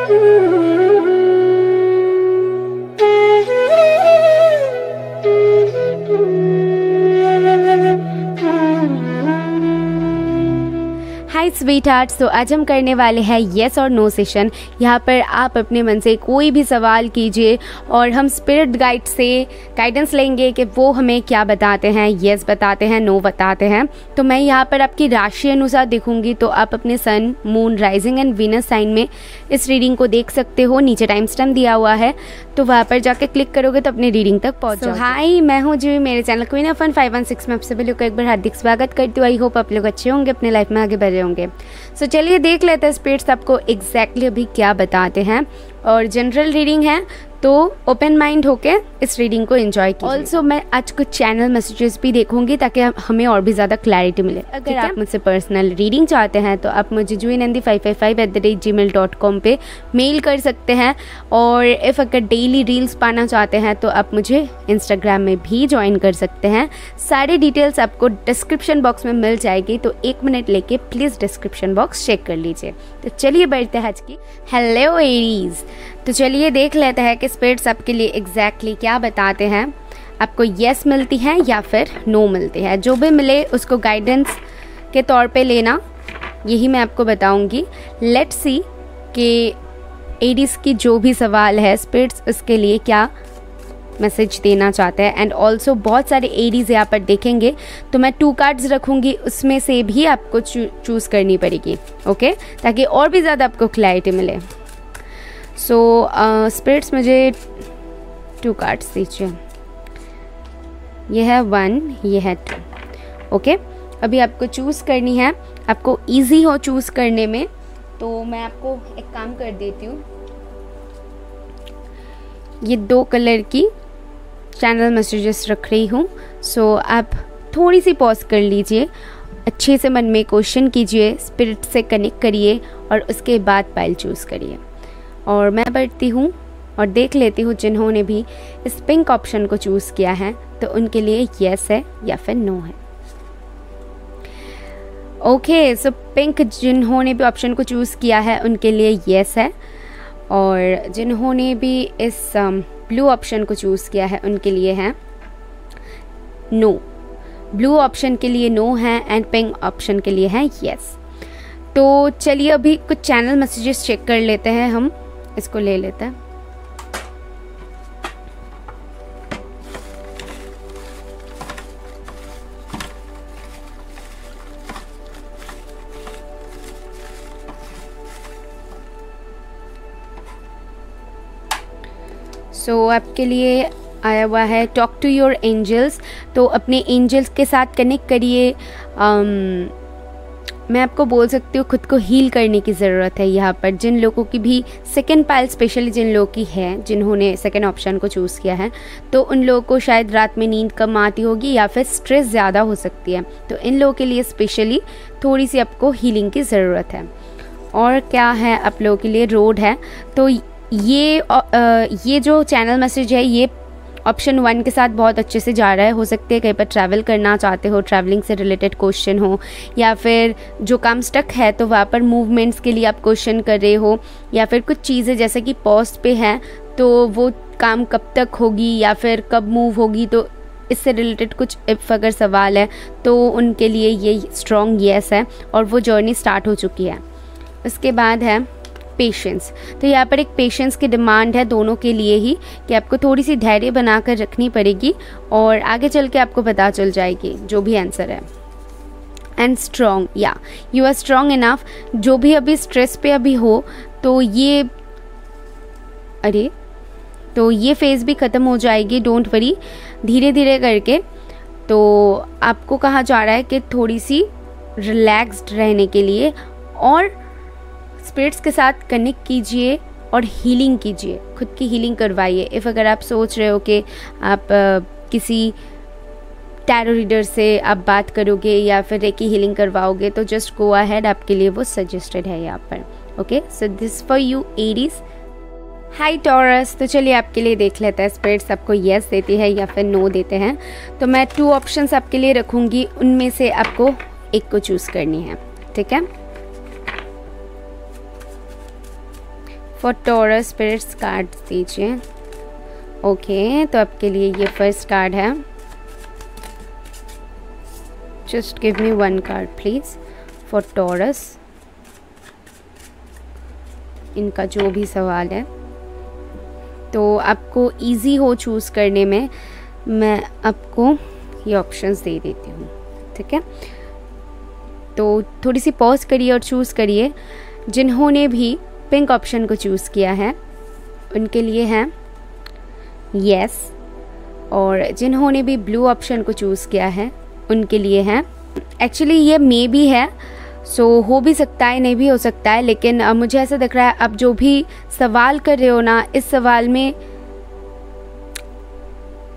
हाय स्वीटहार्ट्स, तो आज हम करने वाले हैं येस और नो सेशन। यहाँ पर आप अपने मन से कोई भी सवाल कीजिए और हम स्पिरिट गाइड से गाइडेंस लेंगे कि वो हमें क्या बताते हैं, येस बताते हैं, नो बताते हैं। तो मैं यहाँ पर आपकी राशि अनुसार देखूंगी, तो आप अपने sun, moon, rising and Venus sign में इस रीडिंग को देख सकते हो। नीचे टाइम स्टैम्प दिया हुआ है, तो वहाँ पर जाकर क्लिक करोगे तो अपनी रीडिंग तक पहुँच जाओगे। हाय, मैं हूँ जी, मेरे चैनल क्वीन ऑफ फन 516 में आप सभी लोग को एक बार हार्दिक स्वागत करती हूँ। आई होप आप लोग अच्छे होंगे, अपने लाइफ में आगे बढ़े होंगे। सो चलिए देख लेते हैं स्पिरिट्स आपको एग्जैक्टली अभी क्या बताते हैं। और जनरल रीडिंग है, तो ओपन माइंड होके इस रीडिंग को एंजॉय कीजिए। ऑल्सो मैं आज कुछ चैनल मैसेजेस भी देखूंगी ताकि हमें और भी ज़्यादा क्लैरिटी मिले। अगर आप मुझसे पर्सनल रीडिंग चाहते हैं तो आप मुझे juinandi555@gmail.com पे मेल कर सकते हैं। और इफ़ अगर डेली रील्स पाना चाहते हैं तो आप मुझे इंस्टाग्राम में भी ज्वाइन कर सकते हैं। सारी डिटेल्स आपको डिस्क्रिप्शन बॉक्स में मिल जाएगी, तो 1 मिनट लेके प्लीज़ डिस्क्रिप्शन बॉक्स चेक कर लीजिए। तो चलिए बढ़ते हैं आज की। हेलो एरीज, तो चलिए देख लेते हैं कि स्पिरिट्स आपके लिए एग्जैक्टली क्या बताते हैं। आपको येस मिलती है या फिर नो मिलती है, जो भी मिले उसको गाइडेंस के तौर पे लेना, यही मैं आपको बताऊंगी। लेट्स सी कि एरीज की जो भी सवाल है स्पिरिट्स उसके लिए क्या मैसेज देना चाहते हैं। एंड ऑल्सो बहुत सारे एरीज यहाँ पर देखेंगे, तो मैं 2 कार्ड्स रखूँगी, उसमें से भी आपको चूज़ करनी पड़ेगी, ओके, ताकि और भी ज़्यादा आपको क्लैरिटी मिले। सो स्पिरिट्स मुझे 2 कार्ड्स दीजिए। ये है 1, ये है 2, ओके। अभी आपको चूज़ करनी है, आपको इजी हो चूज़ करने में, तो मैं आपको एक काम कर देती हूँ। ये 2 कलर की चैनल मैसेजेस रख रही हूँ। सो आप थोड़ी सी पॉज कर लीजिए, अच्छे से मन में क्वेश्चन कीजिए, स्पिरिट से कनेक्ट करिए और उसके बाद पाइल चूज़ करिए। और मैं बढ़ती हूँ और देख लेती हूँ जिन्होंने भी इस पिंक ऑप्शन को चूज़ किया है तो उनके लिए येस है या फिर नो है। ओके, सो पिंक जिन्होंने भी ऑप्शन को चूज़ किया है उनके लिए येस है, और जिन्होंने भी इस ब्लू ऑप्शन को चूज़ किया है उनके लिए है नो। ब्लू ऑप्शन के लिए नो है एंड पिंक ऑप्शन के लिए है येस। तो चलिए अभी कुछ चैनल मैसेजेस चेक कर लेते हैं, हम इसको ले लेते हैं। सो आपके लिए आया हुआ है टॉक टू योर एंजल्स, तो अपने एंजल्स के साथ कनेक्ट करिए। मैं आपको बोल सकती हूँ खुद को हील करने की ज़रूरत है। यहाँ पर जिन लोगों की भी सेकंड पाइल, स्पेशली जिन लोगों की है जिन्होंने सेकंड ऑप्शन को चूज़ किया है, तो उन लोगों को शायद रात में नींद कम आती होगी या फिर स्ट्रेस ज़्यादा हो सकती है, तो इन लोगों के लिए स्पेशली थोड़ी सी आपको हीलिंग की ज़रूरत है। और क्या है, आप लोगों के लिए रोड है। तो ये जो चैनल मैसेज है ये ऑप्शन 1 के साथ बहुत अच्छे से जा रहा है। हो सकते हैं कहीं पर ट्रैवल करना चाहते हो, ट्रैवलिंग से रिलेटेड क्वेश्चन हो, या फिर जो काम स्टक है तो वहाँ पर मूवमेंट्स के लिए आप क्वेश्चन कर रहे हो, या फिर कुछ चीज़ें जैसे कि पॉज पे हैं तो वो काम कब तक होगी या फिर कब मूव होगी, तो इससे रिलेटेड कुछ इफ अगर सवाल है तो उनके लिए ये स्ट्रॉन्ग येस है और वो जर्नी स्टार्ट हो चुकी है। उसके बाद है पेशेंस, तो यहाँ पर एक पेशेंस की डिमांड है दोनों के लिए ही, कि आपको थोड़ी सी धैर्य बनाकर रखनी पड़ेगी और आगे चल के आपको पता चल जाएगी जो भी आंसर है। एंड स्ट्रॉन्ग, या यू आर स्ट्रॉन्ग इनफ। जो भी अभी स्ट्रेस पे अभी हो तो ये फेज़ भी ख़त्म हो जाएगी, डोंट वरी, धीरे धीरे करके। तो आपको कहा जा रहा है कि थोड़ी सी रिलैक्स्ड रहने के लिए और स्पिरिट्स के साथ कनेक्ट कीजिए और हीलिंग कीजिए, खुद की हीलिंग करवाइए। इफ़ अगर आप सोच रहे हो कि आप किसी टैरो रीडर से आप बात करोगे या फिर रेकी हीलिंग करवाओगे तो जस्ट गो अहेड, आपके लिए वो सजेस्टेड है यहाँ पर। Okay, so this for you Aries. Hi taurus, तो चलिए आपके लिए देख लेते हैं स्पिरिट्स आपको येस देती है या फिर नो देते हैं। तो मैं 2 ऑप्शंस आपके लिए रखूँगी, उनमें से आपको एक को चूज़ करनी है, ठीक है। फॉर टॉरस स्पिरिट्स कार्ड दीजिए। ओके, तो आपके लिए ये फर्स्ट कार्ड है। Just give me one card please for taurus. इनका जो भी सवाल है, तो आपको इजी हो चूज़ करने में, मैं आपको ये ऑप्शंस दे देती हूँ, ठीक है। तो थोड़ी सी पॉज करिए और चूज़ करिए। जिन्होंने भी पिंक ऑप्शन को चूज़ किया है उनके लिए है यस, और जिन्होंने भी ब्लू ऑप्शन को चूज़ किया है उनके लिए है। एक्चुअली ये मे भी है, सो हो भी सकता है, नहीं भी हो सकता है, लेकिन मुझे ऐसा दिख रहा है आप जो भी सवाल कर रहे हो ना, इस सवाल में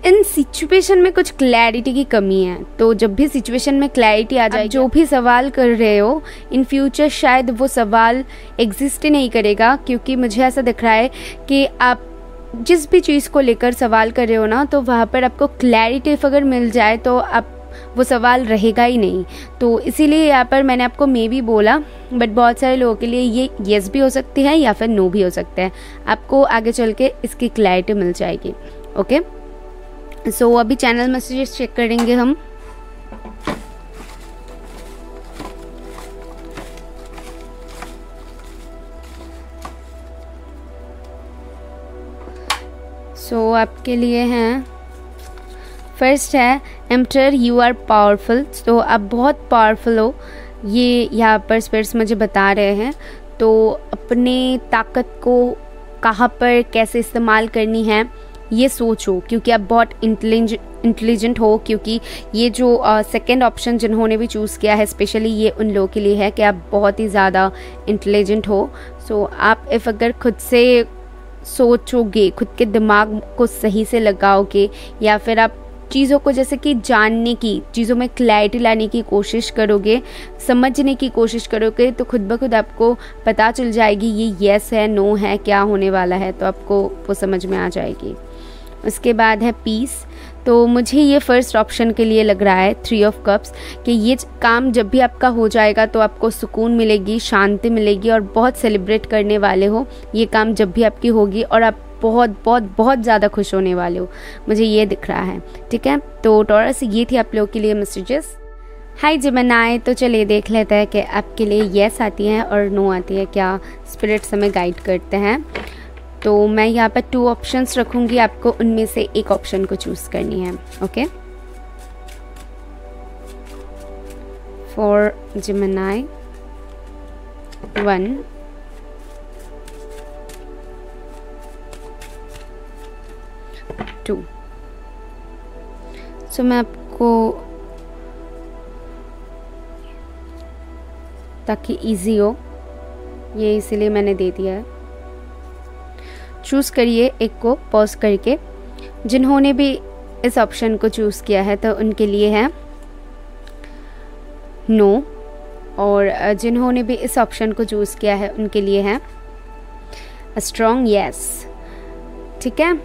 इन सिचुएशन में कुछ क्लैरिटी की कमी है। तो जब भी सिचुएशन में क्लैरिटी आ जाए, जो भी सवाल कर रहे हो इन फ्यूचर शायद वो सवाल एग्जिस्ट ही नहीं करेगा, क्योंकि मुझे ऐसा दिख रहा है कि आप जिस भी चीज़ को लेकर सवाल कर रहे हो ना, तो वहाँ पर आपको क्लैरिटी अगर मिल जाए तो आप वो सवाल रहेगा ही नहीं। तो इसीलिए यहाँ पर मैंने आपको मे भी बोला, बट बहुत सारे लोगों के लिए ये येस भी हो सकती है या फिर नो भी हो सकता है। आपको आगे चल के इसकी क्लैरिटी मिल जाएगी। ओके, सो अभी चैनल मैसेजेस चेक करेंगे हम। सो आपके लिए हैं, फर्स्ट है एम्परर यू आर पावरफुल। तो आप बहुत पावरफुल हो, ये यहाँ पर स्पिरिट्स मुझे बता रहे हैं। तो अपने ताकत को कहाँ पर कैसे इस्तेमाल करनी है ये सोचो, क्योंकि आप बहुत इंटेलिजेंट हो। क्योंकि ये जो सेकंड ऑप्शन जिन्होंने भी चूज़ किया है, स्पेशली ये उन लोगों के लिए है कि आप बहुत ही ज़्यादा इंटेलिजेंट हो। सो आप इफ़ अगर खुद से सोचोगे, खुद के दिमाग को सही से लगाओगे, या फिर आप चीज़ों को जैसे कि जानने की, चीज़ों में क्लैरिटी लाने की कोशिश करोगे, समझने की कोशिश करोगे, तो खुद ब खुद आपको पता चल जाएगी ये येस है, नो है, क्या होने वाला है, तो आपको वो समझ में आ जाएगी। उसके बाद है पीस। तो मुझे ये फर्स्ट ऑप्शन के लिए लग रहा है 3 ऑफ कप्स, कि ये काम जब भी आपका हो जाएगा तो आपको सुकून मिलेगी, शांति मिलेगी, और बहुत सेलिब्रेट करने वाले हो ये काम जब भी आपकी होगी, और आप बहुत बहुत बहुत ज़्यादा खुश होने वाले हो, मुझे ये दिख रहा है। ठीक है, तो टॉरस ये थी आप लोगों के लिए मैसेजेस। हाय जिमिनाई, तो चलिए देख लेते हैं कि आपके लिए येस आती है और नो आती है, क्या स्पिरिट्स हमें गाइड करते हैं। तो मैं यहाँ पर 2 ऑप्शंस रखूँगी, आपको उनमें से एक ऑप्शन को चूज़ करनी है। Okay, for जिमिनाई 1, 2। सो मैं आपको, ताकि इजी हो, ये इसीलिए मैंने दे दिया है। चूज़ करिए एक को पॉज करके। जिन्होंने भी इस ऑप्शन को चूज़ किया है तो उनके लिए है नो, और जिन्होंने भी इस ऑप्शन को चूज़ किया है उनके लिए है अ स्ट्रॉन्ग येस। ठीक है,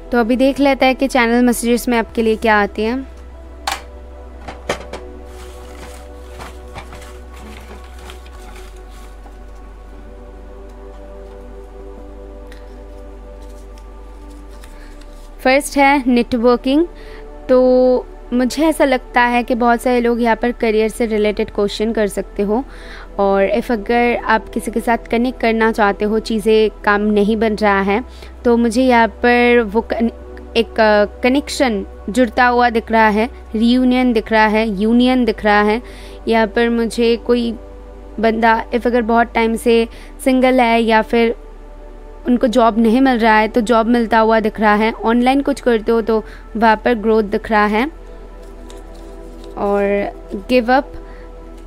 तो अभी देख लेते हैं कि चैनल मैसेजेस में आपके लिए क्या आती हैं। फर्स्ट है नेटवर्किंग। तो मुझे ऐसा लगता है कि बहुत सारे लोग यहाँ पर करियर से रिलेटेड क्वेश्चन कर सकते हो, और इफ़ अगर आप किसी के साथ कनेक्ट करना चाहते हो, चीज़ें काम नहीं बन रहा है, तो मुझे यहाँ पर वो एक कनेक्शन जुड़ता हुआ दिख रहा है, रियूनियन दिख रहा है, यूनियन दिख रहा है। यहाँ पर मुझे कोई बंदा इफ़ अगर बहुत टाइम से सिंगल है या फिर उनको जॉब नहीं मिल रहा है तो जॉब मिलता हुआ दिख रहा है। ऑनलाइन कुछ करते हो तो वहाँ पर ग्रोथ दिख रहा है। और गिव अप,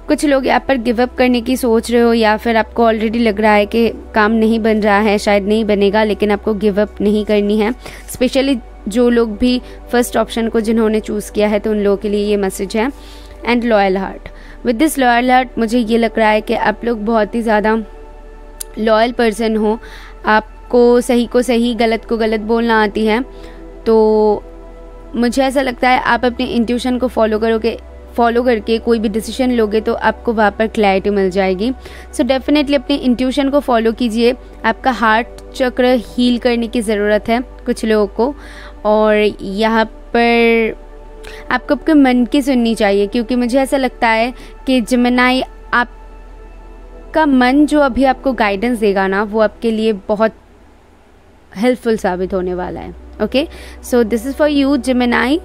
कुछ लोग यहाँ पर गिव अप करने की सोच रहे हो, या फिर आपको ऑलरेडी लग रहा है कि काम नहीं बन रहा है, शायद नहीं बनेगा, लेकिन आपको गिव अप नहीं करनी है। स्पेशली जो लोग भी फर्स्ट ऑप्शन को जिन्होंने चूज़ किया है तो उन लोगों के लिए ये मैसेज है। And loyal heart, with this loyal heart मुझे ये लग रहा है कि आप लोग बहुत ही ज़्यादा लॉयल पर्सन हो। आपको सही को सही, गलत को गलत बोलना आती है। तो मुझे ऐसा लगता है आप अपने इंट्यूशन को फॉलो फॉलो करके कोई भी डिसीजन लोगे तो आपको वहाँ पर क्लैरिटी मिल जाएगी। सो डेफिनेटली अपने इंट्यूशन को फॉलो कीजिए। आपका हार्ट चक्र हील करने की ज़रूरत है कुछ लोगों को, और यहाँ पर आपको आपके मन की सुननी चाहिए, क्योंकि मुझे ऐसा लगता है कि जेमिनी आपका मन जो अभी आपको गाइडेंस देगा ना, वो आपके लिए बहुत हेल्पफुल साबित होने वाला है। Okay, so this is for you Gemini.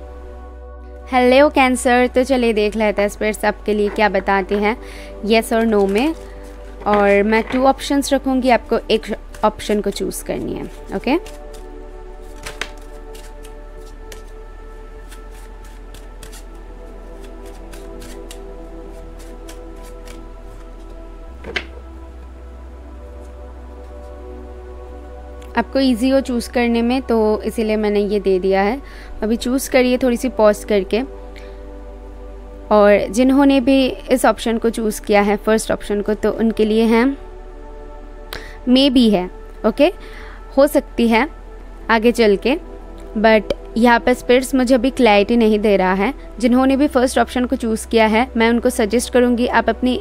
Hello cancer, तो चलिए देख लेते हैं स्पिरिट्स आपके लिए क्या बताते हैं येस और नो में। और मैं 2 ऑप्शंस रखूँगी, आपको एक ऑप्शन को चूज़ करनी है। ओके, आपको इजी हो चूज़ करने में, तो इसीलिए मैंने ये दे दिया है। अभी चूज़ करिए थोड़ी सी पॉज करके। और जिन्होंने भी इस ऑप्शन को चूज़ किया है, फर्स्ट ऑप्शन को, तो उनके लिए हैं मे बी है। ओके, हो सकती है आगे चल के, बट यहाँ पर स्पिरिट्स मुझे अभी क्लैरिटी नहीं दे रहा है। जिन्होंने भी फर्स्ट ऑप्शन को चूज़ किया है, मैं उनको सजेस्ट करूँगी आप अपनी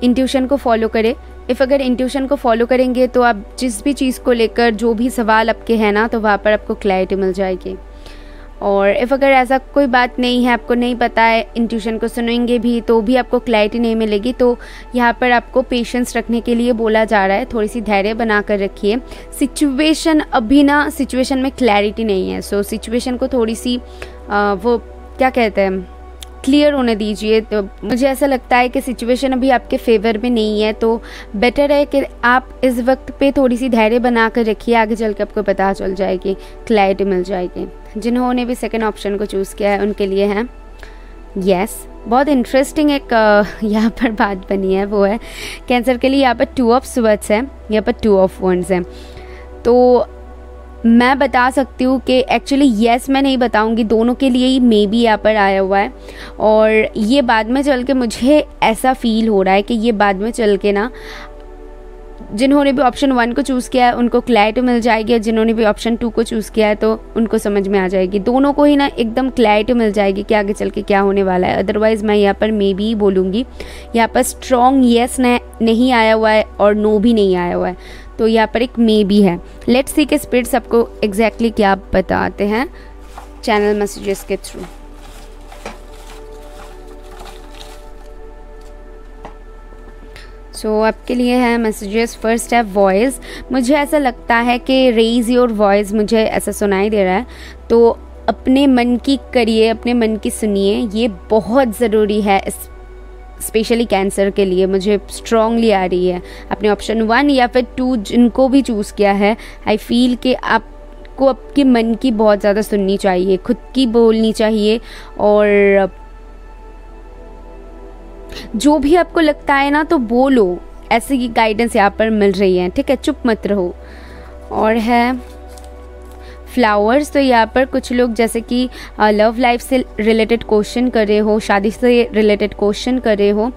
इंट्यूशन को फॉलो करें। अगर इंट्यूशन को फॉलो करेंगे तो आप जिस भी चीज़ को लेकर जो भी सवाल आपके हैं ना, तो वहाँ पर आपको क्लैरिटी मिल जाएगी। और अगर ऐसा कोई बात नहीं है, आपको नहीं पता है, इंट्यूशन को सुनेंगे भी तो भी आपको क्लैरिटी नहीं मिलेगी, तो यहाँ पर आपको पेशेंस रखने के लिए बोला जा रहा है। थोड़ी सी धैर्य बना कर रखिए। सिचुएशन में क्लैरिटी नहीं है, सो सिचुएशन को थोड़ी सी वो क्या कहते हैं, क्लियर होने दीजिए। तो मुझे ऐसा लगता है कि सिचुएशन अभी आपके फेवर में नहीं है, तो बेटर है कि आप इस वक्त पे थोड़ी सी धैर्य बना कर रखिए। आगे चल के आपको पता चल जाएगी, क्लैरिटी मिल जाएगी। जिन्होंने भी सेकंड ऑप्शन को चूज़ किया है उनके लिए है यस। बहुत इंटरेस्टिंग एक यहाँ पर बात बनी है, वो है कैंसर के लिए यहाँ पर 2 ऑफ स्वर्ड्स है, यहाँ पर 2 ऑफ वंड्स है। तो मैं बता सकती हूँ कि एक्चुअली येस मैं नहीं बताऊँगी, दोनों के लिए ही मे बी यहाँ पर आया हुआ है। और ये बाद में चल के मुझे ऐसा फील हो रहा है कि ये बाद में चल के ना, जिन्होंने भी ऑप्शन 1 को चूज़ किया है उनको क्लैरिटी मिल जाएगी, और जिन्होंने भी ऑप्शन 2 को चूज़ किया है तो उनको समझ में आ जाएगी। दोनों को ही ना एकदम क्लैरिटी मिल जाएगी कि आगे चल के क्या होने वाला है। अदरवाइज़ मैं यहाँ पर मे बी बोलूँगी। यहाँ पर स्ट्रॉन्ग येस नहीं आया हुआ है और नो भी नहीं आया हुआ है, तो यहाँ पर एक मे बी है। लेट्स सी के स्पिरिट्स आपको एग्जैक्टली क्या बताते हैं चैनल मैसेजेस के थ्रू। सो आपके लिए है मैसेजेस। फर्स्ट है वॉइस। मुझे ऐसा लगता है कि रेज योर वॉइस, मुझे ऐसा सुनाई दे रहा है। तो अपने मन की करिए, अपने मन की सुनिए, ये बहुत ज़रूरी है स्पेशली कैंसर के लिए। मुझे स्ट्रांगली आ रही है। अपने ऑप्शन 1 या फिर 2 जिनको भी चूज़ किया है, आई फील कि आपको आपके मन की बहुत ज़्यादा सुननी चाहिए, खुद की बोलनी चाहिए, और जो भी आपको लगता है ना तो बोलो। ऐसी गाइडेंस यहाँ पर मिल रही है, ठीक है, चुप मत रहो। और है फ्लावर्स। तो यहाँ पर कुछ लोग जैसे कि लव लाइफ से रिलेटेड क्वेश्चन कर रहे हो, शादी से रिलेटेड क्वेश्चन कर रहे हो,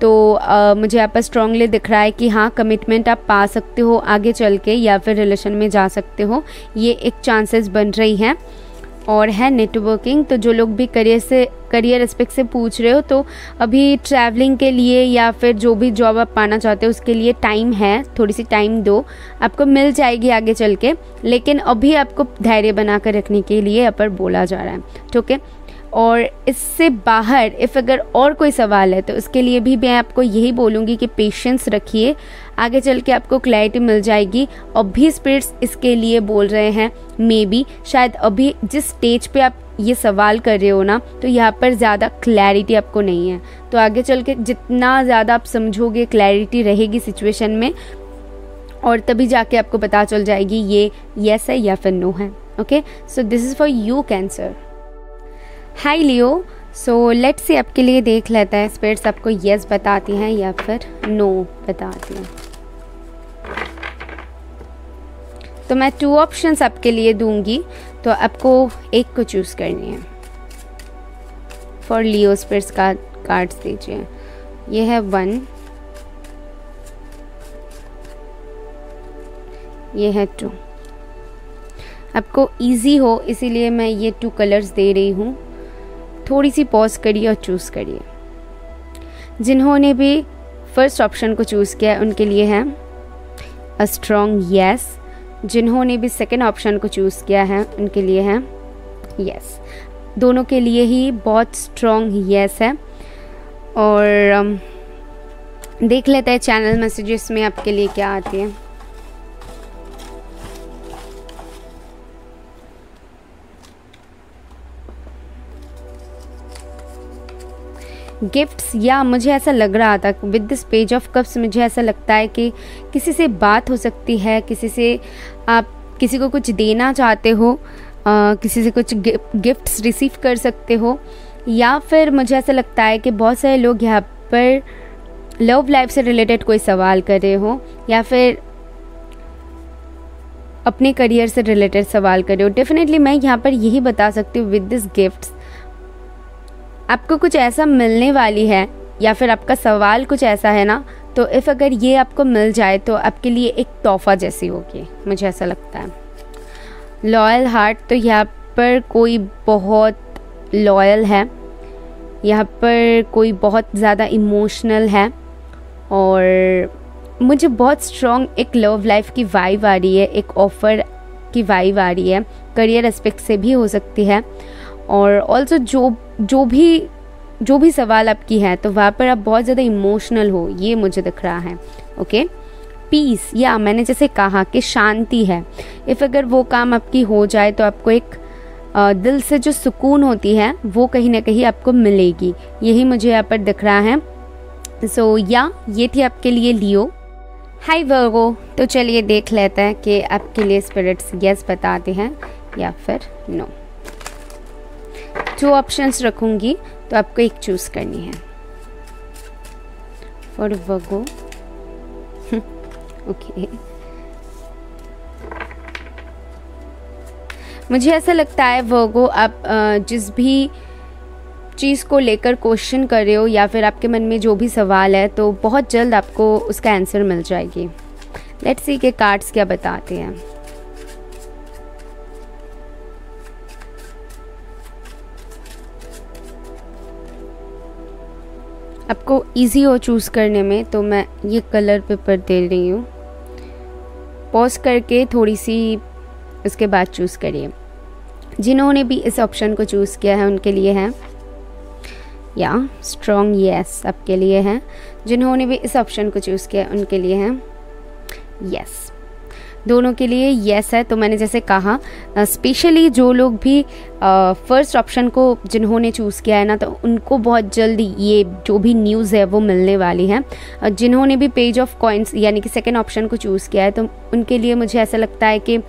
तो मुझे यहाँ पर स्ट्रांगली दिख रहा है कि हाँ, कमिटमेंट आप पा सकते हो आगे चल के, या फिर रिलेशन में जा सकते हो, ये एक चांसेस बन रही हैं। और है नेटवर्किंग। तो जो लोग भी करियर एस्पेक्ट से पूछ रहे हो, तो अभी ट्रैवलिंग के लिए या फिर जो भी जॉब आप पाना चाहते हो उसके लिए टाइम है, थोड़ी सी टाइम दो, आपको मिल जाएगी आगे चल के। लेकिन अभी आपको धैर्य बना कर रखने के लिए यहाँ पर बोला जा रहा है, ठीक है। और इससे बाहर अगर और कोई सवाल है तो उसके लिए भी मैं आपको यही बोलूँगी कि पेशेंस रखिए, आगे चल के आपको क्लैरिटी मिल जाएगी। अभी स्पिरिट्स इसके लिए बोल रहे हैं मे बी, शायद अभी जिस स्टेज पे आप ये सवाल कर रहे हो ना, तो यहाँ पर ज़्यादा क्लैरिटी आपको नहीं है। तो आगे चल के जितना ज़्यादा आप समझोगे, क्लैरिटी रहेगी सिचुएशन में, और तभी जाके आपको पता चल जाएगी ये येस है या फिर नो है। Okay, so this is for you cancer. Hi Leo. So let's say आपके लिए देख लेता है स्पिरिट्स आपको येस बताती हैं या फिर नो बताती हैं। तो मैं 2 ऑप्शंस आपके लिए दूंगी, तो आपको एक को चूज़ करनी है। फॉर लियो स्पिरिट्स का कार्ड्स दीजिए। ये है 1, ये है 2। आपको इजी हो इसीलिए मैं ये 2 कलर्स दे रही हूँ। थोड़ी सी पॉज करिए और चूज़ करिए। जिन्होंने भी फर्स्ट ऑप्शन को चूज़ किया है उनके लिए है अ स्ट्रॉन्ग येस। जिन्होंने भी सेकेंड ऑप्शन को चूज़ किया है उनके लिए है येस। दोनों के लिए ही बहुत स्ट्रॉन्ग येस है। और देख लेते हैं चैनल मैसेजेस में आपके लिए क्या आती है। गिफ्ट्स, या मुझे ऐसा लग रहा था with this page of cups, मुझे ऐसा लगता है कि किसी से बात हो सकती है, किसी से आप किसी को कुछ देना चाहते हो, किसी से कुछ गिफ्ट्स रिसीव कर सकते हो, या फिर मुझे ऐसा लगता है कि बहुत सारे लोग यहाँ पर लव लाइफ से रिलेटेड कोई सवाल कर रहे हो, या फिर अपने करियर से रिलेटेड सवाल कर रहे हो। डेफिनेटली मैं यहाँ पर यही बता सकती हूँ विद दिस गिफ्ट्स आपको कुछ ऐसा मिलने वाली है, या फिर आपका सवाल कुछ ऐसा है ना, तो इफ़ अगर ये आपको मिल जाए तो आपके लिए एक तोहफा जैसी होगी, मुझे ऐसा लगता है। लॉयल हार्ट, तो यहाँ पर कोई बहुत लॉयल है, यहाँ पर कोई बहुत ज़्यादा इमोशनल है, और मुझे बहुत स्ट्रॉन्ग एक लव लाइफ की वाइब आ रही है, एक ऑफ़र की वाइब आ रही है, करियर एस्पेक्ट से भी हो सकती है। और ऑल्सो जो भी सवाल आपकी है तो वहाँ पर आप बहुत ज़्यादा इमोशनल हो, ये मुझे दिख रहा है। ओके, पीस, या मैंने जैसे कहा कि शांति है। इफ़ अगर वो काम आपकी हो जाए तो आपको एक दिल से जो सुकून होती है वो कहीं ना कहीं आपको मिलेगी, यही मुझे यहाँ पर दिख रहा है। सो या ये थी आपके लिए लियो। हाय वर्गो, तो चलिए देख लेते हैं कि आपके लिए स्पिरिट्स यस बताते हैं या फिर नो। 2 ऑप्शंस रखूंगी तो आपको एक चूज करनी है फॉर वर्गो। ओके, मुझे ऐसा लगता है वर्गो आप जिस भी चीज़ को लेकर क्वेश्चन कर रहे हो या फिर आपके मन में जो भी सवाल है तो बहुत जल्द आपको उसका आंसर मिल जाएगी। लेट्स सी के कार्ड्स क्या बताते हैं। आपको इजी हो चूज़ करने में तो मैं ये कलर पेपर दे रही हूँ, पॉज करके थोड़ी सी उसके बाद चूज़ करिए। जिन्होंने भी इस ऑप्शन को चूज़ किया है उनके लिए है या स्ट्रॉन्ग यस आपके लिए है। जिन्होंने भी इस ऑप्शन को चूज़ किया है उनके लिए है यस। दोनों के लिए यस है। तो मैंने जैसे कहा स्पेशली जो लोग भी फर्स्ट ऑप्शन को जिन्होंने चूज़ किया है ना तो उनको बहुत जल्दी ये जो भी न्यूज़ है वो मिलने वाली है। जिन्होंने भी पेज ऑफ कॉइन्स यानी कि सेकंड ऑप्शन को चूज़ किया है तो उनके लिए मुझे ऐसा लगता है कि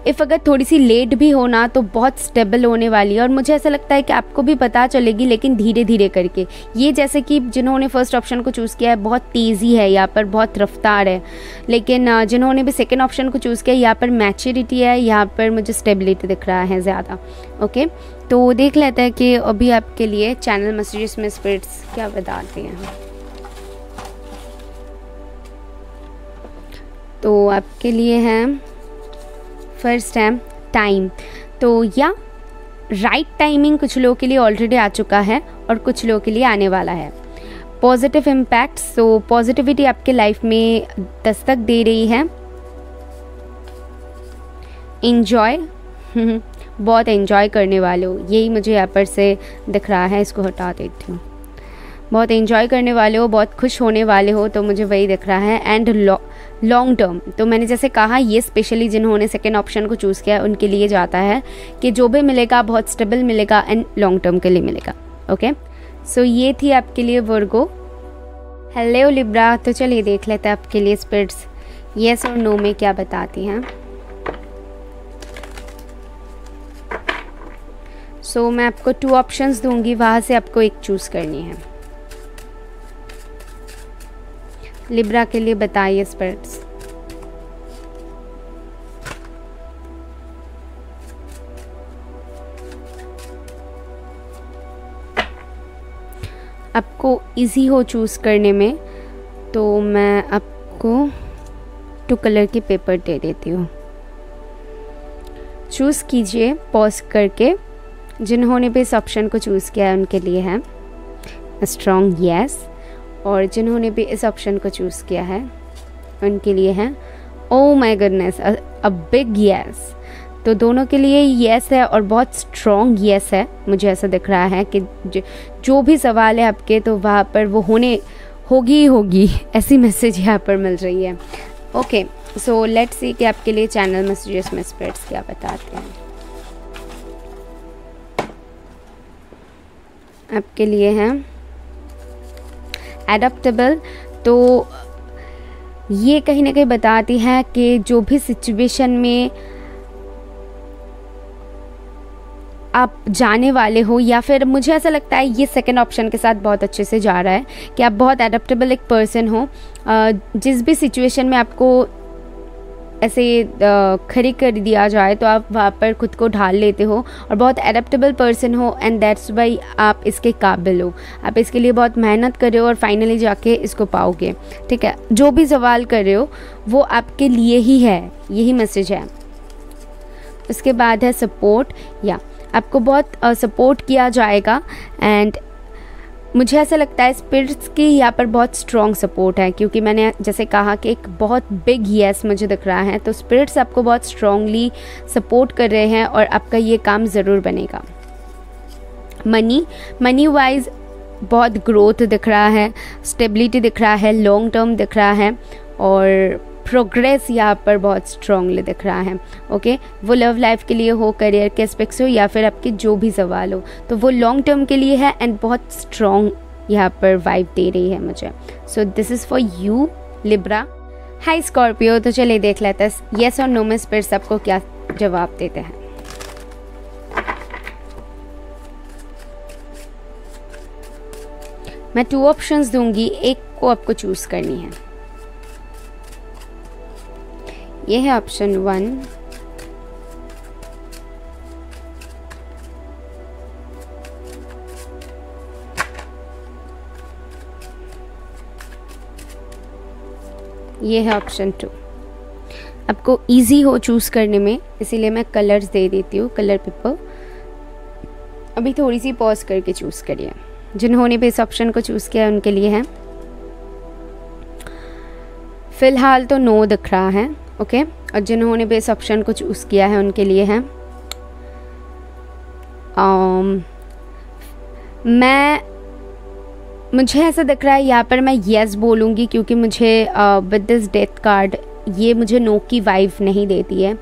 इफ़ अगर थोड़ी सी लेट भी हो ना तो बहुत स्टेबल होने वाली है। और मुझे ऐसा लगता है कि आपको भी पता चलेगी लेकिन धीरे धीरे करके। ये जैसे कि जिन्होंने फर्स्ट ऑप्शन को चूज़ किया है बहुत तेज़ी है यहाँ पर, बहुत रफ्तार है, लेकिन जिन्होंने भी सेकेंड ऑप्शन को चूज़ किया यहाँ पर मैच्योरिटी है, यहाँ पर मुझे स्टेबिलिटी दिख रहा है ज़्यादा। ओके, तो देख लेते हैं कि अभी आपके लिए चैनल मैसेजेस में स्पिरिट्स क्या बताते हैं। तो आपके लिए है फर्स्ट है टाइम। तो या राइट टाइमिंग कुछ लोगों के लिए ऑलरेडी आ चुका है और कुछ लोगों के लिए आने वाला है। पॉजिटिव इम्पैक्ट, सो पॉजिटिविटी आपके लाइफ में दस्तक दे रही है। एंजॉय, बहुत एंजॉय करने वाले हो, यही मुझे यहाँ पर से दिख रहा है। इसको हटा देती हूँ। बहुत एंजॉय करने वाले हो, बहुत खुश होने वाले हो, तो मुझे वही दिख रहा है। एंड लॉन्ग टर्म, तो मैंने जैसे कहा ये स्पेशली जिन्होंने सेकेंड ऑप्शन को चूज़ किया उनके लिए जाता है कि जो भी मिलेगा बहुत स्टेबल मिलेगा एंड लॉन्ग टर्म के लिए मिलेगा। ओके, सो ये थी आपके लिए वर्गो। हेलो लिब्रा, तो चलिए देख लेते हैं आपके लिए स्पिरिट्स येस और नो में क्या बताती हैं। सो मैं आपको 2 ऑप्शंस दूंगी, वहाँ से आपको एक चूज़ करनी है। लिब्रा के लिए बताइए स्पिरिट्स। आपको इजी हो चूज़ करने में तो मैं आपको 2 कलर के पेपर दे देती हूँ। चूज़ कीजिए पॉज करके जिन्होंने भी इस ऑप्शन को चूज़ किया है उनके लिए है स्ट्रॉन्ग येस, और जिन्होंने भी इस ऑप्शन को चूज़ किया है उनके लिए है oh my goodness a big yes. तो दोनों के लिए येस है और बहुत स्ट्रॉन्ग येस है। मुझे ऐसा दिख रहा है कि जो भी सवाल है आपके तो वहाँ पर वो होगी ही होगी, ऐसी मैसेज यहाँ पर मिल रही है। ओके, सो लेट्स सी कि आपके लिए चैनल मैसेजेस में स्पिरिट्स क्या बताते हैं। आपके लिए है एडप्टेबल। तो ये कहीं ना कहीं बताती है कि जो भी सिचुएशन में आप जाने वाले हो, या फिर मुझे ऐसा लगता है ये सेकंड ऑप्शन के साथ बहुत अच्छे से जा रहा है कि आप बहुत एडप्टेबल एक पर्सन हो। जिस भी सिचुएशन में आपको ऐसे खड़ी कर दिया जाए तो आप वहाँ पर खुद को ढाल लेते हो और बहुत एडेप्टेबल पर्सन हो, एंड दैट्स वाई आप इसके काबिल हो। आप इसके लिए बहुत मेहनत कर रहे हो और फाइनली जाके इसको पाओगे। ठीक है, जो भी सवाल कर रहे हो वो आपके लिए ही है, यही मैसेज है। उसके बाद है सपोर्ट, या आपको बहुत सपोर्ट किया जाएगा, एंड मुझे ऐसा लगता है स्पिरिट्स की यहाँ पर बहुत स्ट्रॉन्ग सपोर्ट है, क्योंकि मैंने जैसे कहा कि एक बहुत बिग येस मुझे दिख रहा है। तो स्पिरिट्स आपको बहुत स्ट्रॉन्गली सपोर्ट कर रहे हैं और आपका ये काम ज़रूर बनेगा। मनी वाइज बहुत ग्रोथ दिख रहा है, स्टेबिलिटी दिख रहा है, लॉन्ग टर्म दिख रहा है, और प्रोग्रेस यहाँ पर बहुत स्ट्रांगली दिख रहा है। ओके, वो लव लाइफ के लिए हो, करियर के एस्पेक्ट्स हो, या फिर आपके जो भी सवाल हो, तो वो लॉन्ग टर्म के लिए है एंड बहुत स्ट्रॉन्ग यहाँ पर वाइब दे रही है मुझे। So this is for you Libra. Hi Scorpio, तो चलिए देख लेते हैं येस और नो में स्पिरिट्स आपको क्या जवाब देते हैं। मैं 2 ऑप्शंस दूंगी, एक को आपको चूज करनी है। ये है ऑप्शन 1, ये है ऑप्शन 2। आपको इजी हो चूज करने में, इसीलिए मैं कलर्स दे देती हूँ, कलर पेपर। अभी थोड़ी सी पॉज करके चूज करिए। जिन्होंने भी इस ऑप्शन को चूज किया है उनके लिए है फिलहाल तो नो दिख रहा है। ओके, और जिन्होंने भी इस ऑप्शन को चूज किया है उनके लिए है मुझे ऐसा दिख रहा है यहाँ पर मैं येस बोलूँगी, क्योंकि मुझे विद दिस डेथ कार्ड ये मुझे नो की वाइब नहीं देती है।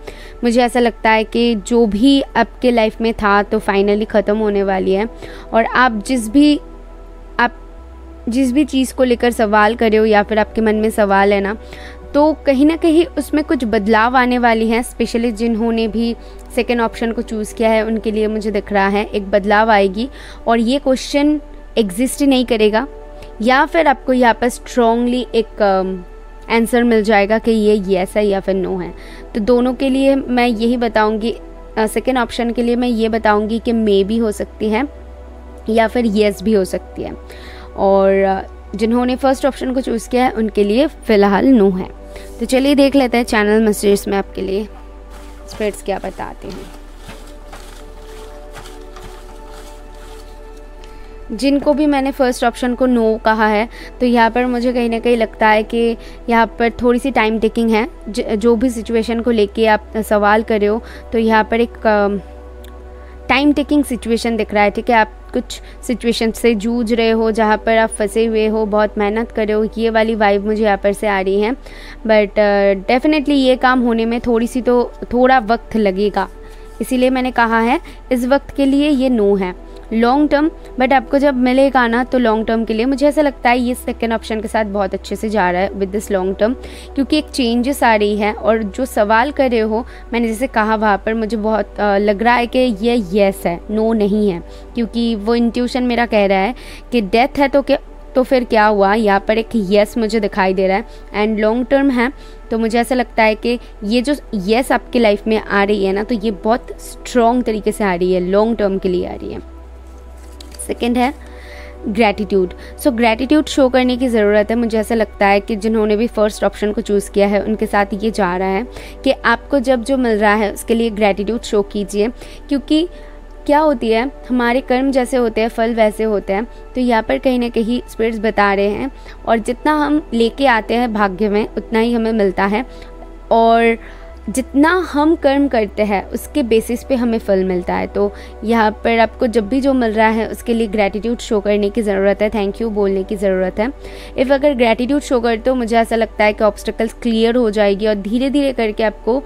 मुझे ऐसा लगता है कि जो भी आपके लाइफ में था तो फाइनली ख़त्म होने वाली है, और आप जिस भी चीज़ को लेकर सवाल कर रहे हो या फिर आपके मन में सवाल है ना, तो कहीं ना कहीं उसमें कुछ बदलाव आने वाली है। स्पेशली जिन्होंने भी सेकेंड ऑप्शन को चूज़ किया है उनके लिए मुझे दिख रहा है एक बदलाव आएगी, और ये क्वेश्चन एग्जिस्ट ही नहीं करेगा, या फिर आपको यहाँ पर स्ट्रॉन्गली एक आंसर मिल जाएगा कि ये येस है या फिर नो है। तो दोनों के लिए मैं यही बताऊंगी, सेकेंड ऑप्शन के लिए मैं ये बताऊंगी कि मे भी हो सकती है या फिर येस भी हो सकती है, और जिन्होंने फर्स्ट ऑप्शन को चूज़ किया है उनके लिए फ़िलहाल नो है। तो चलिए देख लेते हैं चैनल मैसेजेस में आपके लिए स्पिरिट्स क्या बताते हैं। जिनको भी मैंने फर्स्ट ऑप्शन को नो कहा है, तो यहाँ पर मुझे कहीं ना कहीं लगता है कि यहाँ पर थोड़ी सी टाइम टेकिंग है। जो भी सिचुएशन को लेके आप सवाल कर रहे हो, तो यहाँ पर एक टाइम टेकिंग सिचुएशन दिख रहा है। ठीक है, आप कुछ सिचुएशन से जूझ रहे हो जहाँ पर आप फंसे हुए हो, बहुत मेहनत कर रहे हो, ये वाली वाइब मुझे यहाँ पर से आ रही है। बट डेफिनेटली ये काम होने में थोड़ा वक्त लगेगा, इसीलिए मैंने कहा है इस वक्त के लिए ये नो है। लॉन्ग टर्म, बट आपको जब मिलेगा ना तो लॉन्ग टर्म के लिए मुझे ऐसा लगता है ये सेकेंड ऑप्शन के साथ बहुत अच्छे से जा रहा है विद दिस लॉन्ग टर्म, क्योंकि एक चेंजेस आ रही है। और जो सवाल कर रहे हो, मैंने जैसे कहा वहाँ पर मुझे बहुत लग रहा है कि ये येस है, नो नहीं है, क्योंकि वो इंट्यूशन मेरा कह रहा है कि डेथ है तो फिर क्या हुआ। यहाँ पर एक येस मुझे दिखाई दे रहा है, एंड लॉन्ग टर्म है, तो मुझे ऐसा लगता है कि ये जो येस आपकी लाइफ में आ रही है ना, तो ये बहुत स्ट्रॉन्ग तरीके से आ रही है, लॉन्ग टर्म के लिए आ रही है। सेकेंड है ग्रैटिट्यूड। सो ग्रैटिट्यूड शो करने की ज़रूरत है। मुझे ऐसा लगता है कि जिन्होंने भी फर्स्ट ऑप्शन को चूज़ किया है उनके साथ ये जा रहा है कि आपको जब जो मिल रहा है उसके लिए ग्रैटिट्यूड शो कीजिए, क्योंकि क्या होती है, हमारे कर्म जैसे होते हैं फल वैसे होते हैं। तो यहाँ पर कहीं ना कहीं स्पिरिट्स बता रहे हैं, और जितना हम लेके आते हैं भाग्य में उतना ही हमें मिलता है, और जितना हम कर्म करते हैं उसके बेसिस पे हमें फल मिलता है। तो यहाँ पर आपको जब भी जो मिल रहा है उसके लिए ग्रैटिट्यूड शो करने की ज़रूरत है, थैंक यू बोलने की ज़रूरत है। इफ़ अगर ग्रैटिट्यूड शो करते हो, मुझे ऐसा लगता है कि ऑब्स्टिकल्स क्लियर हो जाएगी और धीरे धीरे करके आपको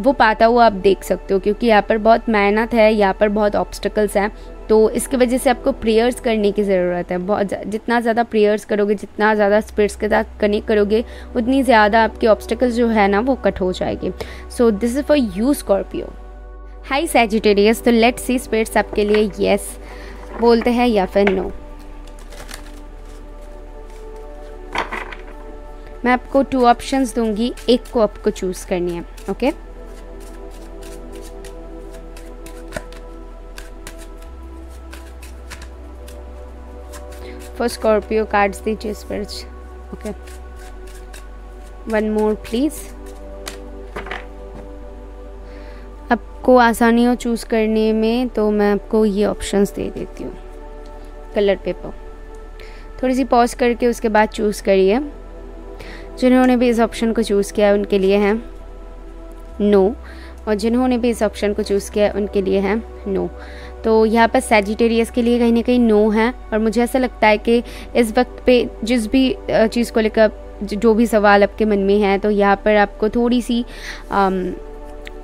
वो पाता हुआ आप देख सकते हो, क्योंकि यहाँ पर बहुत मेहनत है, यहाँ पर बहुत ऑब्स्टिकल्स हैं। तो इसकी वजह से आपको प्रेयर्स करने की ज़रूरत है। बहुत जितना ज़्यादा प्रेयर्स करोगे, जितना ज़्यादा स्पिरिट्स के साथ कनेक्ट करोगे, उतनी ज़्यादा आपके ऑब्स्टिकल्स जो है ना वो कट हो जाएगी। So this is for you Scorpio. High Sagittarius, तो लेट्स सी स्पिरिट्स आपके लिए येस बोलते हैं या फिर नो। मैं आपको 2 ऑप्शंस दूंगी, एक को आपको चूज़ करनी है। ओके फॉर स्कॉर्पियो कार्ड्स दीजिए spirits. Okay, one more please. आपको आसानी हो चूज़ करने में तो मैं आपको ये ऑप्शंस दे देती हूँ। कलर पेपर थोड़ी सी पॉज करके उसके बाद चूज़ करिए। जिन्होंने भी इस ऑप्शन को चूज़ किया है उनके लिए है नो, और जिन्होंने भी इस ऑप्शन को चूज़ किया है उनके लिए है नो। तो यहाँ पर सैजिटेरियस के लिए कहीं ना कहीं नो है, और मुझे ऐसा लगता है कि इस वक्त पे जिस भी चीज़ को लेकर जो भी सवाल आपके मन में है, तो यहाँ पर आपको थोड़ी सी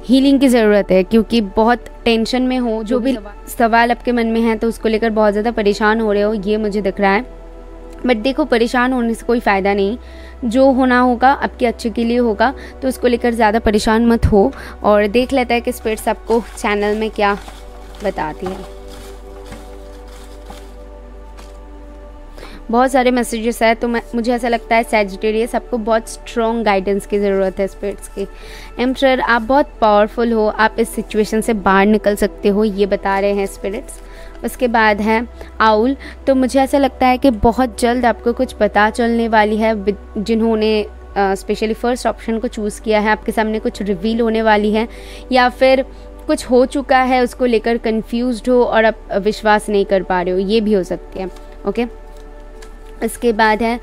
हीलिंग की ज़रूरत है, क्योंकि बहुत टेंशन में हो, जो भी सवाल आपके मन में है तो उसको लेकर बहुत ज़्यादा परेशान हो रहे हो, ये मुझे दिख रहा है। बट देखो, परेशान होने से कोई फ़ायदा नहीं, जो होना होगा आपके अच्छे के लिए होगा, तो उसको लेकर ज़्यादा परेशान मत हो। और देख लेता है कि स्पिरिट्स आपको चैनल में क्या बताती है। बहुत सारे मैसेजेस है, तो मुझे ऐसा लगता है सैजिटेरियस आपको बहुत स्ट्रॉन्ग गाइडेंस की ज़रूरत है स्पिरिट्स की। एम्परर, आप बहुत पावरफुल हो, आप इस सिचुएशन से बाहर निकल सकते हो, ये बता रहे हैं स्पिरिट्स। उसके बाद है आउल, तो मुझे ऐसा लगता है कि बहुत जल्द आपको कुछ पता चलने वाली है। जिन्होंने स्पेशली फर्स्ट ऑप्शन को चूज़ किया है, आपके सामने कुछ रिवील होने वाली है, या फिर कुछ हो चुका है उसको लेकर कंफ्यूज्ड हो और आप विश्वास नहीं कर पा रहे हो, ये भी हो सकती है। ओके, इसके बाद है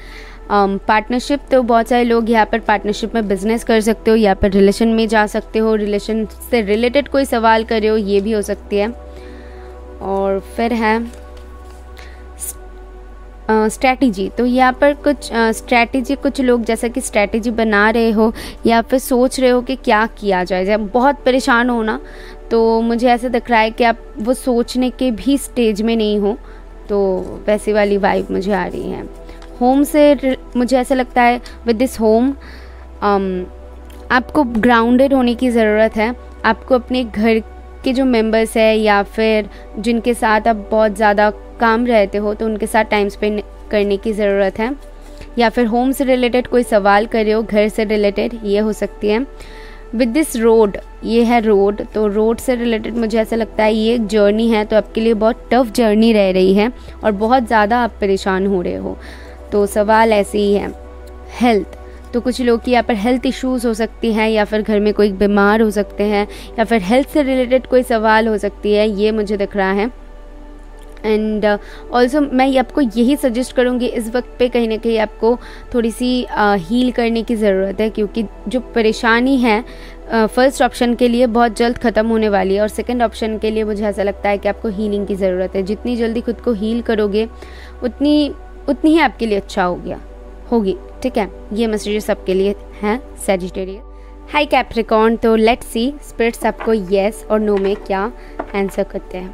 पार्टनरशिप, तो बहुत सारे लोग यहाँ पर पार्टनरशिप में बिजनेस कर सकते हो, या फिर रिलेशन में जा सकते हो, रिलेशन से रिलेटेड कोई सवाल कर रहे हो, ये भी हो सकती है। और फिर है स्ट्रैटेजी, तो यहाँ पर कुछ स्ट्रैटेजी, कुछ लोग जैसा कि स्ट्रैटेजी बना रहे हो या फिर सोच रहे हो कि क्या किया जाए। जब बहुत परेशान हो ना, तो मुझे ऐसा दिख रहा है कि आप वो सोचने के भी स्टेज में नहीं हो, तो वैसी वाली वाइब मुझे आ रही है। होम से मुझे ऐसा लगता है विद दिस होम आपको ग्राउंडेड होने की ज़रूरत है। आपको अपने घर के जो मेंबर्स है या फिर जिनके साथ आप बहुत ज़्यादा काम रहते हो, तो उनके साथ टाइम स्पेंड करने की ज़रूरत है। या फिर होम से रिलेटेड कोई सवाल कर रहे हो, घर से रिलेटेड, ये हो सकती है। विद दिस रोड, ये है रोड, तो रोड से रिलेटेड मुझे ऐसा लगता है ये एक जर्नी है, तो आपके लिए बहुत टफ जर्नी रह रही है और बहुत ज़्यादा आप परेशान हो रहे हो। तो सवाल ऐसे ही है। हेल्थ, तो कुछ लोग की यहाँ पर हेल्थ इश्यूज़ हो सकती हैं, या फिर घर में कोई बीमार हो सकते हैं, या फिर हेल्थ से रिलेटेड कोई सवाल हो सकती है, ये मुझे दिख रहा है। एंड ऑल्सो मैं आपको यही सजेस्ट करूँगी इस वक्त पे कहीं ना कहीं आपको थोड़ी सी हील करने की ज़रूरत है, क्योंकि जो परेशानी है फर्स्ट ऑप्शन के लिए बहुत जल्द ख़त्म होने वाली है, और सेकंड ऑप्शन के लिए मुझे ऐसा लगता है कि आपको हीलिंग की ज़रूरत है। जितनी जल्दी खुद को हील करोगे उतनी ही आपके लिए अच्छा होगी। ठीक है, ये मैसेजेस आपके लिए हैं सैजिटेरियस। हाय कैप्रिकॉर्न, तो लेट्स सी स्पिरिट्स आपको येस और नो में क्या आंसर करते हैं।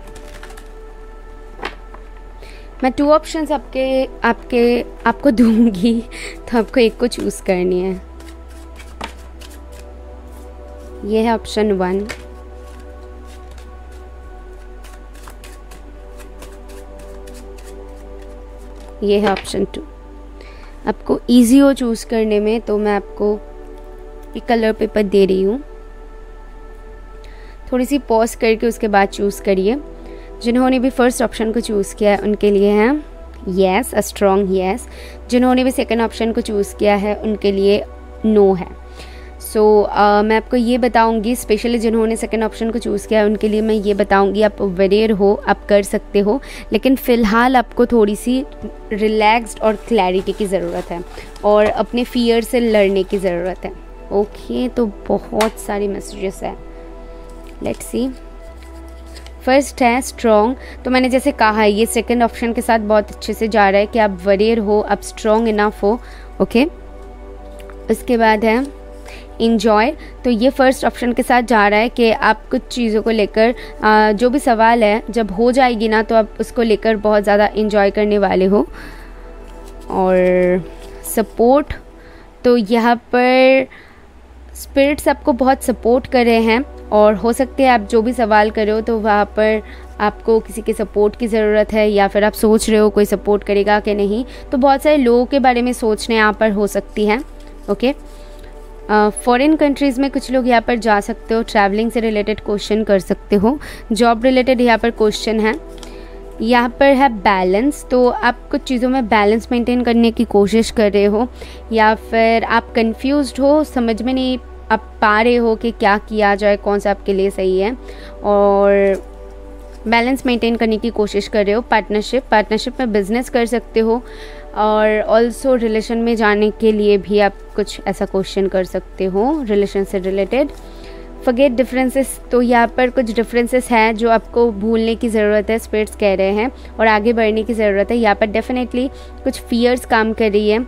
मैं 2 ऑप्शंस आपको दूंगी, तो आपको एक को चूज़ करनी है। ये है ऑप्शन 1, ये है ऑप्शन 2। आपको इजी हो चूज़ करने में, तो मैं आपको एक कलर पेपर दे रही हूँ, थोड़ी सी पॉज करके उसके बाद चूज़ करिए। जिन्होंने भी फर्स्ट ऑप्शन को चूज़ किया है उनके लिए है येस, अ स्ट्रॉन्ग येस। जिन्होंने भी सेकंड ऑप्शन को चूज़ किया है उनके लिए नो है। मैं आपको ये बताऊंगी, स्पेशली जिन्होंने सेकंड ऑप्शन को चूज़ किया है उनके लिए मैं ये बताऊंगी, आप अवेयर हो, आप कर सकते हो, लेकिन फ़िलहाल आपको थोड़ी सी रिलैक्स्ड और क्लैरिटी की ज़रूरत है और अपने फियर से लड़ने की ज़रूरत है। ओके, तो बहुत सारी मैसेजेस है, लेट्स सी। फर्स्ट है स्ट्रॉन्ग। तो मैंने जैसे कहा ये सेकंड ऑप्शन के साथ बहुत अच्छे से जा रहा है कि आप वरियर हो, आप स्ट्रॉन्ग इनफ हो। ओके, उसके बाद है इंजॉय। तो ये फर्स्ट ऑप्शन के साथ जा रहा है कि आप कुछ चीज़ों को लेकर जो भी सवाल है जब हो जाएगी ना तो आप उसको लेकर बहुत ज़्यादा इंजॉय करने वाले हो। और सपोर्ट, तो यहाँ पर स्पिरिट्स आपको बहुत सपोर्ट कर रहे हैं और हो सकते हैं आप जो भी सवाल कर रहे हो तो वहाँ पर आपको किसी के सपोर्ट की ज़रूरत है या फिर आप सोच रहे हो कोई सपोर्ट करेगा कि नहीं, तो बहुत सारे लोगों के बारे में सोचने यहाँ पर हो सकती हैं। ओके, फॉरेन कंट्रीज़ में कुछ लोग यहाँ पर जा सकते हो, ट्रैवलिंग से रिलेटेड क्वेश्चन कर सकते हो, जॉब रिलेटेड यहाँ पर क्वेश्चन है। यहाँ पर है बैलेंस, तो आप कुछ चीज़ों में बैलेंस मेंटेन करने की कोशिश कर रहे हो या फिर आप कंफ्यूज्ड हो, समझ में नहीं आप पा रहे हो कि क्या किया जाए, कौन सा आपके लिए सही है, और बैलेंस मेंटेन करने की कोशिश कर रहे हो। पार्टनरशिप में बिजनेस कर सकते हो और ऑल्सो रिलेशन में जाने के लिए भी आप कुछ ऐसा क्वेश्चन कर सकते हो रिलेशन से रिलेटेड। फॉरगेट डिफरेंसेस, तो यहाँ पर कुछ डिफरेंसेस हैं जो आपको भूलने की ज़रूरत है, स्पिरिट्स कह रहे हैं, और आगे बढ़ने की ज़रूरत है। यहाँ पर डेफिनेटली कुछ फियर्स काम कर रही है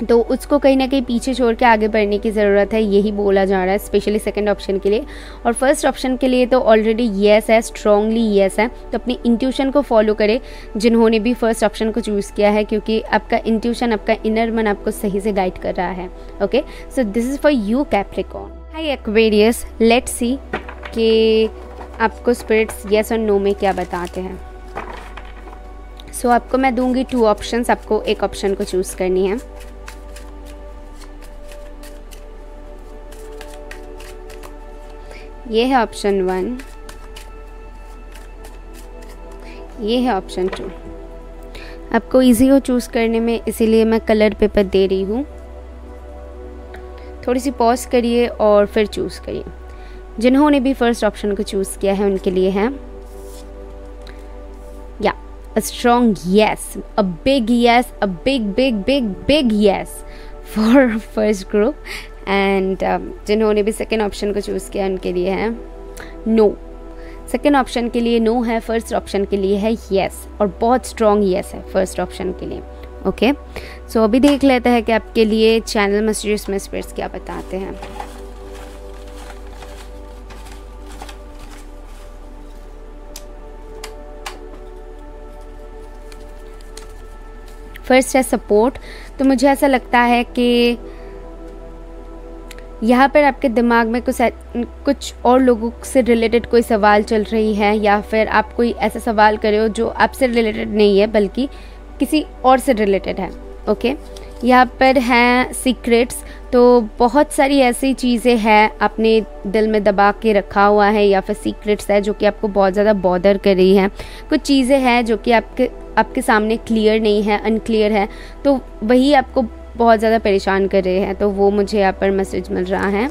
तो उसको कहीं ना कहीं पीछे छोड़ के आगे बढ़ने की ज़रूरत है, यही बोला जा रहा है स्पेशली सेकंड ऑप्शन के लिए। और फर्स्ट ऑप्शन के लिए तो ऑलरेडी येस है, स्ट्रांगली येस है, तो अपनी इंट्यूशन को फॉलो करें जिन्होंने भी फर्स्ट ऑप्शन को चूज़ किया है, क्योंकि आपका इंट्यूशन, आपका इनर मन आपको सही से गाइड कर रहा है। Okay, so this is for you Capricorn. Hi Aquarius, let's see कि आपको स्पिरिट्स येस और नो में क्या बताते हैं। सो आपको मैं दूंगी 2 ऑप्शंस, आपको एक ऑप्शन को चूज़ करनी है। ये है ऑप्शन 1, ये है ऑप्शन 2। आपको इजी हो चूज़ करने में, इसीलिए मैं कलर पेपर दे रही हूँ। थोड़ी सी पॉज करिए और फिर चूज़ करिए। जिन्होंने भी फर्स्ट ऑप्शन को चूज़ किया है उनके लिए है या a strong yes, a big yes, a big yes for first group। And जिन्होंने भी सेकेंड ऑप्शन को चूज़ किया उनके लिए है नो। सेकेंड ऑप्शन के लिए नो है, फर्स्ट ऑप्शन के लिए है येस, और बहुत स्ट्रॉन्ग येस है फर्स्ट ऑप्शन के लिए। ओके, सो अभी देख लेते हैं कि आपके लिए चैनल मैसेजेस में स्पिरिट्स क्या बताते हैं। फर्स्ट है सपोर्ट। तो मुझे ऐसा लगता है कि यहाँ पर आपके दिमाग में कुछ और लोगों से रिलेटेड कोई सवाल चल रही है, या फिर आप कोई ऐसा सवाल कर रहे हो जो आपसे रिलेटेड नहीं है बल्कि किसी और से रिलेटेड है। ओके, यहाँ पर हैं सीक्रेट्स। तो बहुत सारी ऐसी चीज़ें हैं आपने दिल में दबा के रखा हुआ है, या फिर सीक्रेट्स है जो कि आपको बहुत ज़्यादा बॉदर कर रही हैं। कुछ चीज़ें हैं जो कि आपके सामने क्लियर नहीं है, अनक्लियर है, तो वही आपको बहुत ज़्यादा परेशान कर रहे हैं, तो वो मुझे यहाँ पर मैसेज मिल रहा है।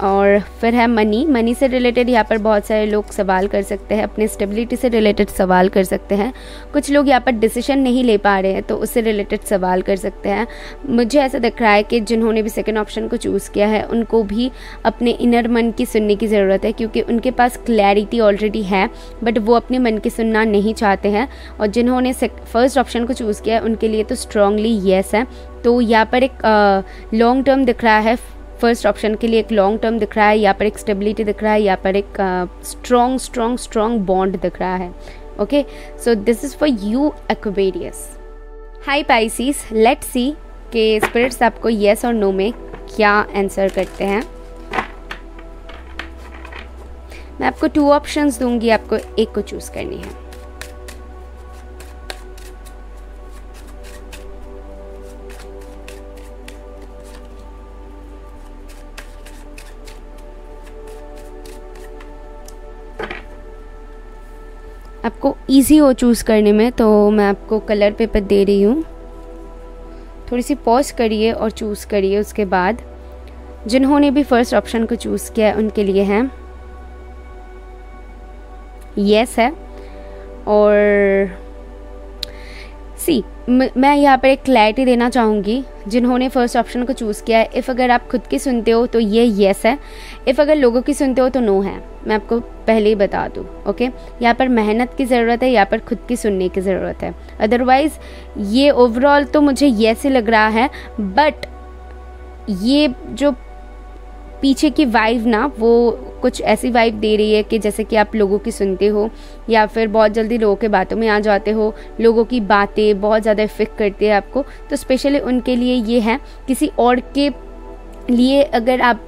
और फिर है मनी से रिलेटेड यहाँ पर बहुत सारे लोग सवाल कर सकते हैं, अपने स्टेबिलिटी से रिलेटेड सवाल कर सकते हैं। कुछ लोग यहाँ पर डिसीजन नहीं ले पा रहे हैं तो उससे रिलेटेड सवाल कर सकते हैं। मुझे ऐसा दिख रहा है कि जिन्होंने भी सेकंड ऑप्शन को चूज़ किया है उनको भी अपने इनर मन की सुनने की ज़रूरत है, क्योंकि उनके पास क्लैरिटी ऑलरेडी है बट वो अपने मन की सुनना नहीं चाहते हैं। और जिन्होंने फर्स्ट ऑप्शन को चूज़ किया है उनके लिए तो स्ट्रांगली येस है। तो यहाँ पर एक लॉन्ग टर्म दिख रहा है, फर्स्ट ऑप्शन के लिए एक लॉन्ग टर्म दिख रहा है, यहाँ पर एक स्टेबिलिटी दिख रहा है, यहाँ पर एक स्ट्रॉन्ग बॉन्ड दिख रहा है। Okay, so this is for you Aquarius. Hi Pisces, let's see कि स्पिरिट्स आपको येस और नो में क्या आंसर करते हैं। मैं आपको 2 ऑप्शंस दूंगी, आपको एक को चूज़ करनी है। आपको इजी हो चूज़ करने में, तो मैं आपको कलर पेपर दे रही हूँ। थोड़ी सी पॉज करिए और चूज़ करिए उसके बाद। जिन्होंने भी फर्स्ट ऑप्शन को चूज़ किया है उनके लिए है यस है। और मैं यहाँ पर एक क्लैरिटी देना चाहूँगी जिन्होंने फर्स्ट ऑप्शन को चूज़ किया है, इफ़ अगर आप खुद की सुनते हो तो ये येस है, इफ़ अगर लोगों की सुनते हो तो नो है। मैं आपको पहले ही बता दूँ, ओके। यहाँ पर मेहनत की ज़रूरत है, यहाँ पर खुद की सुनने की ज़रूरत है। अदरवाइज़ ये ओवरऑल तो मुझे येस ही लग रहा है, बट ये जो पीछे की वाइब ना वो कुछ ऐसी वाइब दे रही है कि जैसे कि आप लोगों की सुनते हो या फिर बहुत जल्दी लोगों के बातों में आ जाते हो, लोगों की बातें बहुत ज़्यादा इफेक्ट करती है आपको। तो स्पेशली उनके लिए ये है, किसी और के लिए अगर आप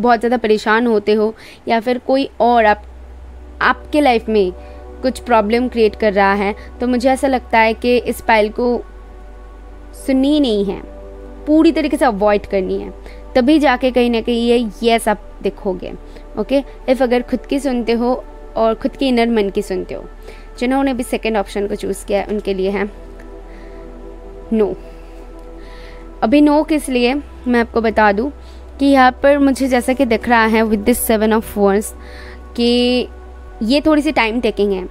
बहुत ज़्यादा परेशान होते हो या फिर कोई और आपके लाइफ में कुछ प्रॉब्लम क्रिएट कर रहा है, तो मुझे ऐसा लगता है कि इस पाइल को सुननी नहीं है, पूरी तरीके से अवॉइड करनी है, तभी जाके कहीं ना कहीं ये येस आप दिखोगे, ओके। इफ़ अगर खुद की सुनते हो और खुद के इनर मन की सुनते हो। जिन्होंने भी सेकंड ऑप्शन को चूज़ किया है उनके लिए है नो। अभी नो किस लिए, मैं आपको बता दूं कि यहाँ पर मुझे जैसा कि दिख रहा है विद दिस 7 ऑफ wands कि ये थोड़ी सी टाइम टेकिंग है,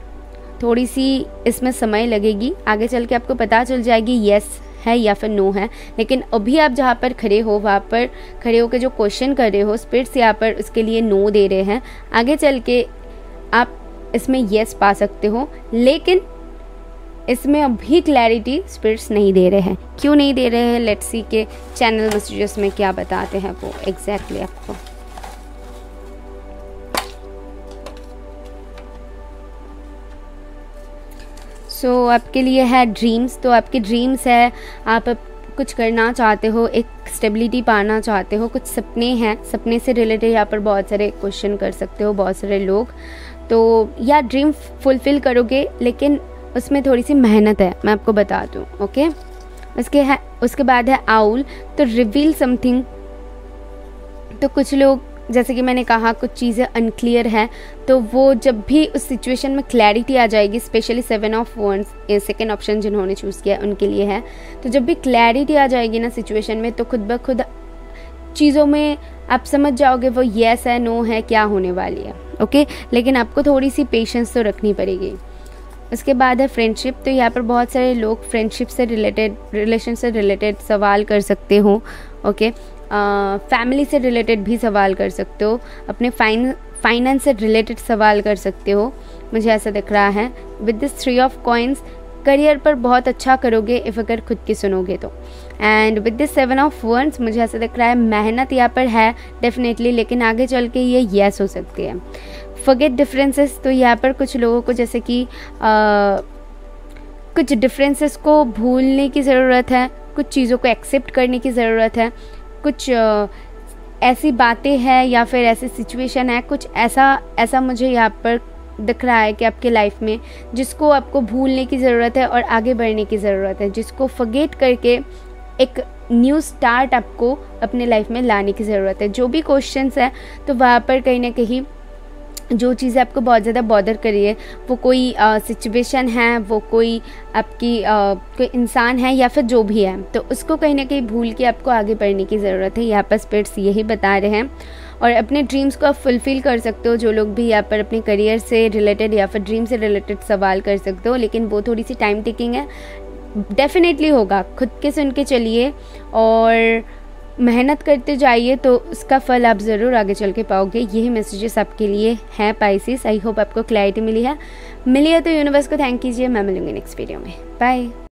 थोड़ी सी इसमें समय लगेगी, आगे चल के आपको पता चल जाएगी येस है या फिर नो है। लेकिन अभी आप जहाँ पर खड़े हो वहाँ पर खड़े होकर जो क्वेश्चन कर रहे हो, स्पिरिट्स यहाँ पर उसके लिए नो दे रहे हैं। आगे चल के आप इसमें येस पा सकते हो, लेकिन इसमें अभी क्लैरिटी स्पिरिट्स नहीं दे रहे हैं। क्यों नहीं दे रहे हैं, लेट्स सी के चैनल मैसेजेस में क्या बताते हैं वो एग्जैक्टली आपको। सो आपके लिए है ड्रीम्स। तो आपके ड्रीम्स है, आप कुछ करना चाहते हो, एक स्टेबिलिटी पाना चाहते हो, कुछ सपने हैं, सपने से रिलेटेड यहाँ पर बहुत सारे क्वेश्चन कर सकते हो बहुत सारे लोग। तो या ड्रीम फुलफिल करोगे, लेकिन उसमें थोड़ी सी मेहनत है, मैं आपको बता दूँ, ओके। उसके बाद है आउल। तो रिवील समथिंग। तो कुछ लोग, जैसे कि मैंने कहा, कुछ चीज़ें अनक्लियर है, तो वो जब भी उस सिचुएशन में क्लैरिटी आ जाएगी, specially 7 of wands second option जिन्होंने चूज़ किया उनके लिए है। तो जब भी क्लैरिटी आ जाएगी ना सिचुएशन में, तो खुद ब खुद चीज़ों में आप समझ जाओगे वो येस है नो है क्या होने वाली है, ओके। लेकिन आपको थोड़ी सी पेशेंस तो रखनी पड़ेगी। उसके बाद है फ्रेंडशिप। तो यहाँ पर बहुत सारे लोग फ्रेंडशिप से रिलेटेड, रिलेशन से रिलेटेड सवाल कर सकते हो, ओके। फैमिली से रिलेटेड भी सवाल कर सकते हो, अपने फाइनेंस से रिलेटेड सवाल कर सकते हो, मुझे ऐसा दिख रहा है। With this 3 of coins career पर बहुत अच्छा करोगे इफ़ अगर खुद की सुनोगे तो। And with this 7 of wands मुझे ऐसा दिख रहा है मेहनत यहाँ पर है डेफिनेटली, लेकिन आगे चल के ये येस हो सकती है। Forget differences. तो यहाँ पर कुछ लोगों को जैसे कि कुछ डिफरेंसेस को भूलने की ज़रूरत है, कुछ चीज़ों को एक्सेप्ट करने की ज़रूरत है, कुछ ऐसी बातें हैं या फिर ऐसी सिचुएशन है, कुछ ऐसा मुझे यहाँ पर दिख रहा है कि आपके लाइफ में जिसको आपको भूलने की ज़रूरत है और आगे बढ़ने की ज़रूरत है, जिसको फॉरगेट करके एक न्यू स्टार्ट आपको अपने लाइफ में लाने की ज़रूरत है। जो भी क्वेश्चंस है तो वहाँ पर कहीं ना कहीं जो चीज़ें आपको बहुत ज़्यादा बॉदर कर रही है, वो कोई सिचुएशन है, वो कोई आपकी कोई इंसान है या फिर जो भी है, तो उसको कहीं ना कहीं भूल के आपको आगे बढ़ने की ज़रूरत है। यहाँ पर स्पिरिट्स यही बता रहे हैं। और अपने ड्रीम्स को आप फुलफ़िल कर सकते हो। जो लोग भी यहाँ पर अपने करियर से रिलेटेड या फिर ड्रीम से रिलेटेड सवाल कर सकते हो, लेकिन वो थोड़ी सी टाइम टेकिंग है। डेफिनेटली होगा, खुद के सुन के चलिए और मेहनत करते जाइए तो उसका फल आप ज़रूर आगे चल के पाओगे। यही मैसेजेस आपके लिए हैं पाइसेस। आई होप आपको क्लैरिटी मिली है तो यूनिवर्स को थैंक कीजिए। मैं मिलूंगी नेक्स्ट वीडियो में। बाय।